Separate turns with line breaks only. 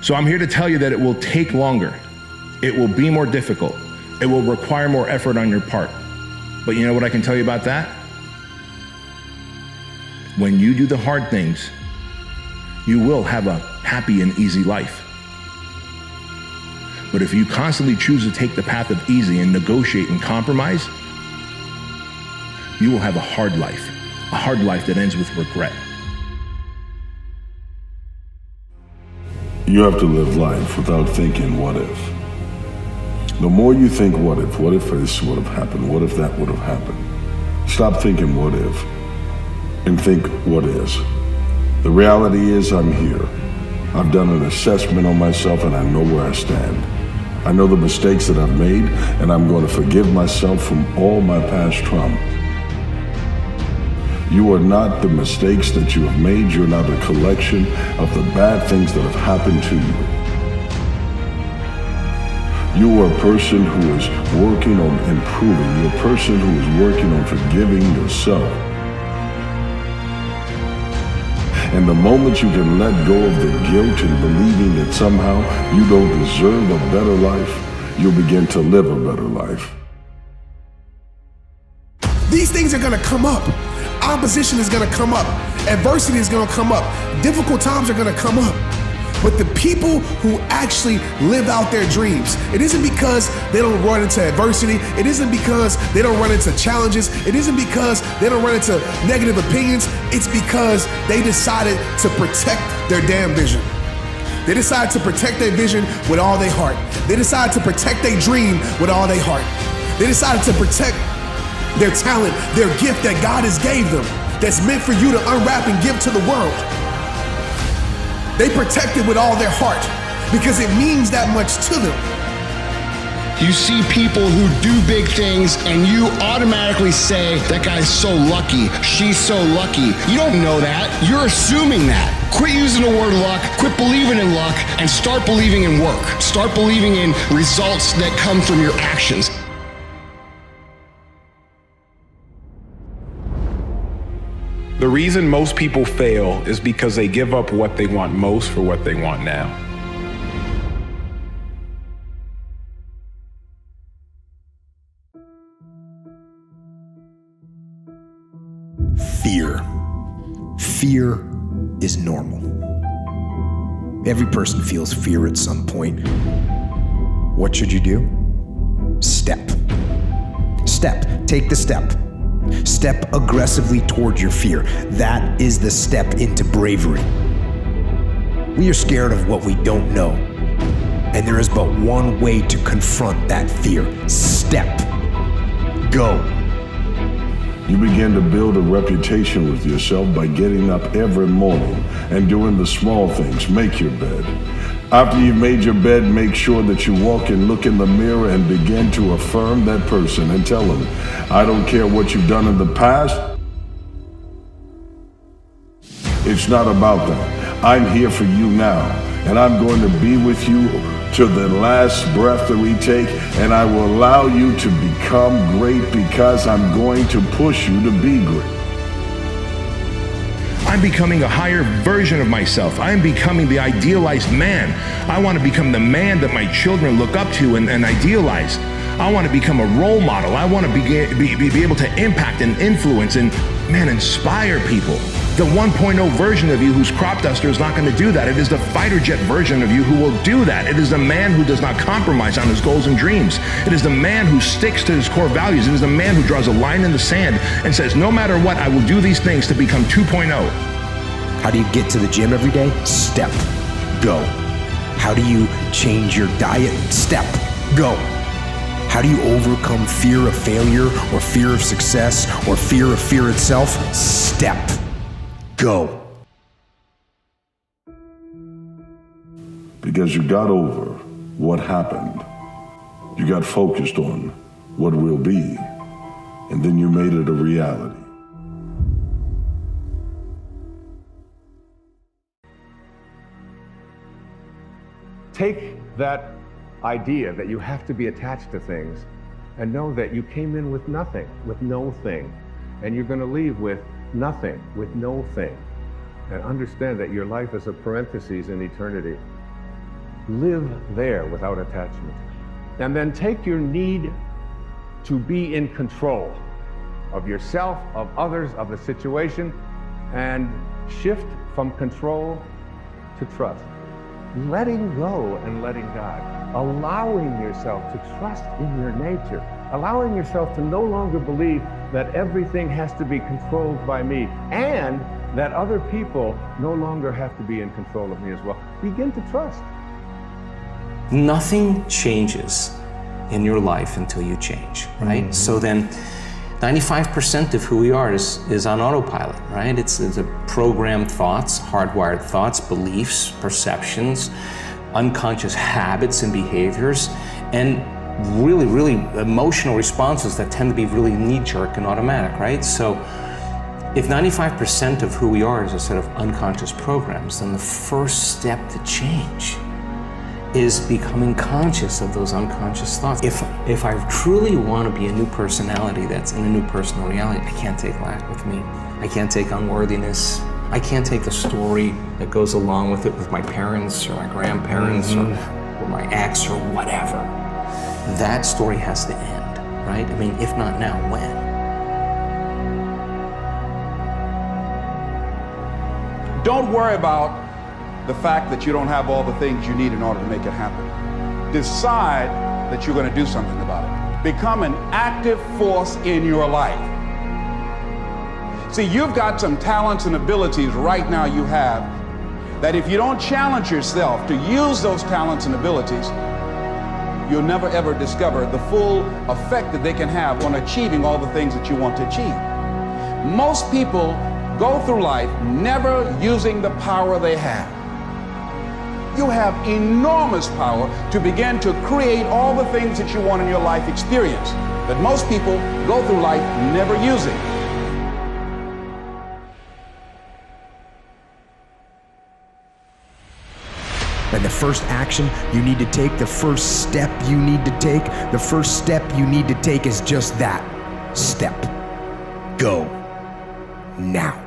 So I'm here to tell you that it will take longer. It will be more difficult. It will require more effort on your part. But you know what I can tell you about that? When you do the hard things, you will have a happy and easy life. But if you constantly choose to take the path of easy and negotiate and compromise, you will have a hard life that ends with regret.
You have to live life without thinking what if. The more you think what if this would have happened, what if that would have happened, stop thinking what if and think what is. The reality is I'm here. I've done an assessment on myself and I know where I stand. I know the mistakes that I've made and I'm going to forgive myself from all my past trauma. You are not the mistakes that you have made. You're not a collection of the bad things that have happened to you. You are a person who is working on improving. You're a person who is working on forgiving yourself. And the moment you can let go of the guilt and believing that somehow you don't deserve a better life, you'll begin to live a better life.
These things are gonna come up. Opposition is gonna come up. Adversity is gonna come up. Difficult times are gonna come up. But the people who actually live out their dreams, it isn't because they don't run into adversity. It isn't because they don't run into challenges. It isn't because they don't run into negative opinions. It's because they decided to protect their damn vision. They decided to protect their vision with all their heart. They decided to protect their dream with all their heart. They decided to protect their talent, their gift that God has gave them, that's meant for you to unwrap and give to the world. They protect it with all their heart because it means that much to them.
You see people who do big things and you automatically say, that guy's so lucky, she's so lucky. You don't know that, you're assuming that. Quit using the word luck, quit believing in luck, and start believing in work. Start believing in results that come from your actions.
The reason most people fail is because they give up what they want most for what they want now.
Fear. Fear is normal. Every person feels fear at some point. What should you do? Step. Take the step. Step aggressively toward your fear. That is the step into bravery. We are scared of what we don't know, and there is but one way to confront that fear. Step. Go.
You begin to build a reputation with yourself by getting up every morning and doing the small things. Make your bed. After you've made your bed, make sure that you walk and look in the mirror and begin to affirm that person and tell them, I don't care what you've done in the past. It's not about that. I'm here for you now, and I'm going to be with you to the last breath that we take, and I will allow you to become great because I'm going to push you to be great.
I'm becoming a higher version of myself. I am becoming the idealized man. I want to become the man that my children look up to and idealize. I want to become a role model. I want to be able to impact and influence and, inspire people. The 1.0 version of you who's crop duster is not going to do that. It is the fighter jet version of you who will do that. It is the man who does not compromise on his goals and dreams. It is the man who sticks to his core values. It is the man who draws a line in the sand and says, no matter what, I will do these things to become 2.0.
How do you get to the gym every day? Step. Go. How do you change your diet? Step. Go. How do you overcome fear of failure or fear of success or fear of fear itself? Step. Go.
Because you got over what happened. You got focused on what will be, and then you made it a reality.
Take that idea that you have to be attached to things and know that you came in with nothing, with no thing, and you're going to leave with nothing, with no thing. And understand that your life is a parenthesis in eternity. live there without attachment. And then take your need to be in control of yourself, of others, of the situation, and shift from control to trust. Letting go and letting God. Allowing yourself to trust in your nature. Allowing yourself to no longer believe that everything has to be controlled by me, and that other people no longer have to be in control of me as well. Begin to trust.
Nothing changes in your life until you change, right? So then 95% of who we are is on autopilot, right? It's the programmed thoughts, hardwired thoughts, beliefs, perceptions, unconscious habits and behaviors, and really emotional responses that tend to be really knee-jerk and automatic, right? So if 95% of who we are is a set of unconscious programs, then the first step to change is becoming conscious of those unconscious thoughts. If I truly want to be a new personality that's in a new personal reality, I can't take lack with me. I can't take unworthiness. I can't take the story that goes along with it with my parents or my grandparents or my ex or whatever. That story has to end, right? I mean, if not now, when?
Don't worry about the fact that you don't have all the things you need in order to make it happen. Decide that you're going to do something about it. Become an active force in your life. See, you've got some talents and abilities right now you have that if you don't challenge yourself to use those talents and abilities, you'll never ever discover the full effect that they can have on achieving all the things that you want to achieve. Most people go through life never using the power they have. You have enormous power to begin to create all the things that you want in your life experience that most people go through life never using.
And the first action you need to take, the first step you need to take, the first step you need to take is just that. Step. Go. Now.